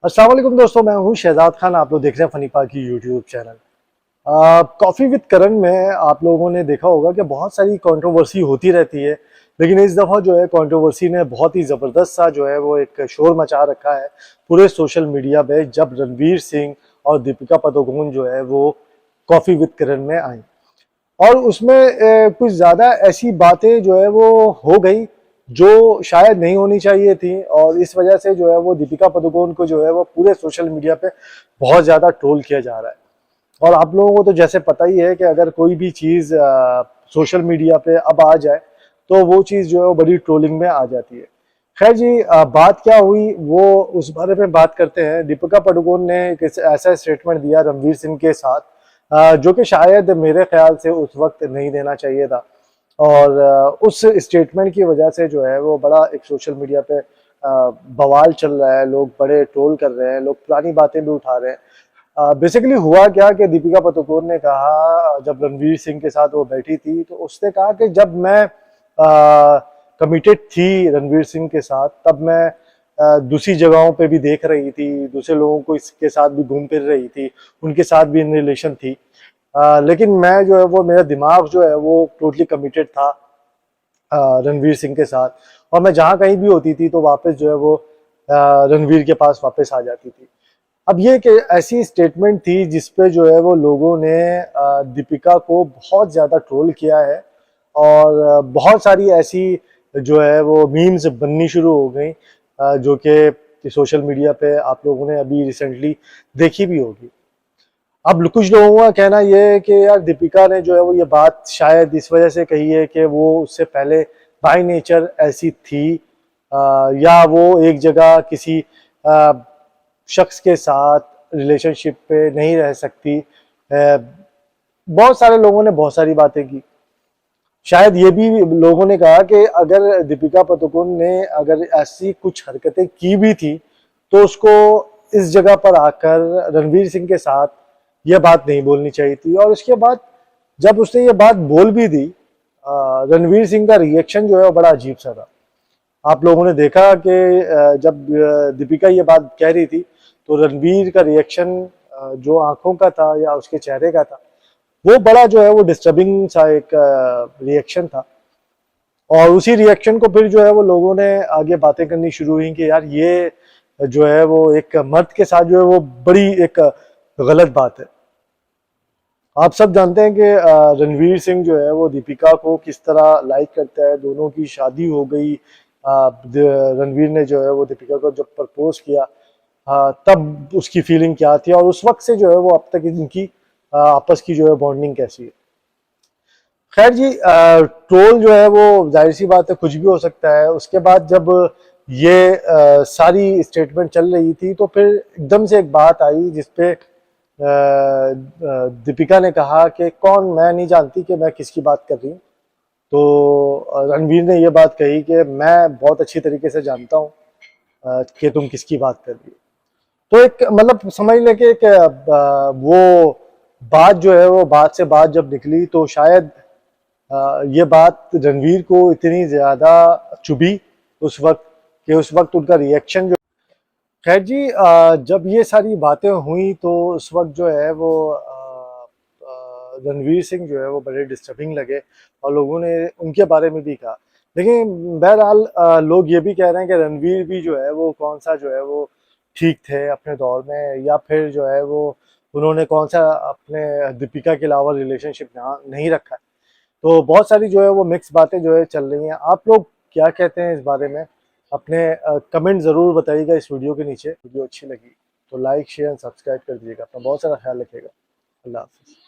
अस्सलाम वालेकुम दोस्तों, मैं हूं शहजाद खान। आप लोग देख रहे हैं फनी पाक की यूट्यूब चैनल। कॉफ़ी विद करण में आप लोगों ने देखा होगा कि बहुत सारी कंट्रोवर्सी होती रहती है, लेकिन इस दफ़ा जो है कंट्रोवर्सी ने बहुत ही ज़बरदस्त सा जो है वो एक शोर मचा रखा है पूरे सोशल मीडिया पे, जब रणवीर सिंह और दीपिका पादुकोण जो है वो कॉफ़ी विद करण में आई। और उसमें कुछ ज़्यादा ऐसी बातें जो है वो हो गई जो शायद नहीं होनी चाहिए थी, और इस वजह से जो है वो दीपिका पादुकोण को जो है वो पूरे सोशल मीडिया पे बहुत ज़्यादा ट्रोल किया जा रहा है। और आप लोगों को तो जैसे पता ही है कि अगर कोई भी चीज़ सोशल मीडिया पे अब आ जाए तो वो चीज़ जो है वो बड़ी ट्रोलिंग में आ जाती है। खैर जी, बात क्या हुई वो उस बारे में बात करते हैं। दीपिका पादुकोण ने एक ऐसा स्टेटमेंट दिया रणवीर सिंह के साथ, जो कि शायद मेरे ख्याल से उस वक्त नहीं देना चाहिए था। और उस स्टेटमेंट की वजह से जो है वो बड़ा एक सोशल मीडिया पे बवाल चल रहा है, लोग बड़े ट्रोल कर रहे हैं, लोग पुरानी बातें भी उठा रहे हैं। बेसिकली हुआ क्या कि दीपिका पादुकोण ने कहा, जब रणवीर सिंह के साथ वो बैठी थी तो उसने कहा कि जब मैं कमिटेड थी रणवीर सिंह के साथ, तब मैं दूसरी जगहों पे भी देख रही थी, दूसरे लोगों को इसके साथ भी घूम फिर रही थी, उनके साथ भी इन रिलेशन थी। लेकिन मैं जो है वो, मेरा दिमाग जो है वो टोटली कमिटेड था रणवीर सिंह के साथ, और मैं जहाँ कहीं भी होती थी तो वापस जो है वो रणवीर के पास वापस आ जाती थी। अब ये एक ऐसी स्टेटमेंट थी जिसपे जो है वो लोगों ने दीपिका को बहुत ज़्यादा ट्रोल किया है, और बहुत सारी ऐसी जो है वो मीम्स बननी शुरू हो गई, जो कि सोशल मीडिया पे आप लोगों ने अभी रिसेंटली देखी भी होगी। अब कुछ लोगों का कहना यह है कि यार दीपिका ने जो है वो ये बात शायद इस वजह से कही है कि वो उससे पहले बाय नेचर ऐसी थी, या वो एक जगह किसी शख्स के साथ रिलेशनशिप पे नहीं रह सकती। बहुत सारे लोगों ने बहुत सारी बातें की। शायद ये भी लोगों ने कहा कि अगर दीपिका पादुकोण ने अगर ऐसी कुछ हरकतें की भी थी तो उसको इस जगह पर आकर रणवीर सिंह के साथ यह बात नहीं बोलनी चाहिए थी। और उसके बाद जब उसने ये बात बोल भी दी, रणवीर सिंह का रिएक्शन जो है वो बड़ा अजीब सा था। आप लोगों ने देखा कि जब दीपिका ये बात कह रही थी तो रणवीर का रिएक्शन जो आंखों का था या उसके चेहरे का था, वो बड़ा जो है वो डिस्टर्बिंग सा एक रिएक्शन था। और उसी रिएक्शन को फिर जो है वो लोगों ने आगे बातें करनी शुरू हुई कि यार ये जो है वो एक मर्द के साथ जो है वो बड़ी एक गलत बात है। आप सब जानते हैं कि रणवीर सिंह जो है वो दीपिका को किस तरह लाइक करता है। दोनों की शादी हो गई। रणवीर ने जो है वो दीपिका को जब प्रपोज किया, तब उसकी फीलिंग क्या थी, और उस वक्त से जो है वो अब तक इनकी आपस की जो है बॉन्डिंग कैसी है। खैर जी, ट्रोल जो है वो जाहिर सी बात है कुछ भी हो सकता है। उसके बाद जब ये सारी स्टेटमेंट चल रही थी तो फिर एकदम से एक बात आई जिसपे दीपिका ने कहा कि कौन, मैं नहीं जानती कि मैं किसकी बात कर रही हूँ। तो रणवीर ने ये बात कही कि मैं बहुत अच्छी तरीके से जानता हूँ कि तुम किसकी बात कर रही हो। तो एक मतलब समझ ले कि वो बात जो है वो बात से बात जब निकली तो शायद ये बात रणवीर को इतनी ज़्यादा चुभी उस वक्त, कि उस वक्त उनका रिएक्शन जो। खैर जी, जब ये सारी बातें हुई तो उस वक्त जो है वो रणवीर सिंह जो है वो बड़े डिस्टर्बिंग लगे, और लोगों ने उनके बारे में भी कहा। लेकिन बहरहाल लोग ये भी कह रहे हैं कि रणवीर भी जो है वो कौन सा जो है वो ठीक थे अपने दौर में, या फिर जो है वो उन्होंने कौन सा अपने दीपिका के अलावा रिलेशनशिप नहीं रखा है। तो बहुत सारी जो है वो मिक्स बातें जो है चल रही हैं। आप लोग क्या कहते हैं इस बारे में? अपने कमेंट ज़रूर बताइएगा इस वीडियो के नीचे। वीडियो अच्छी लगी तो लाइक शेयर एंड सब्सक्राइब कर दीजिएगा। अपना बहुत सारा ख्याल रखिएगा। अल्लाह हाफ़िज़।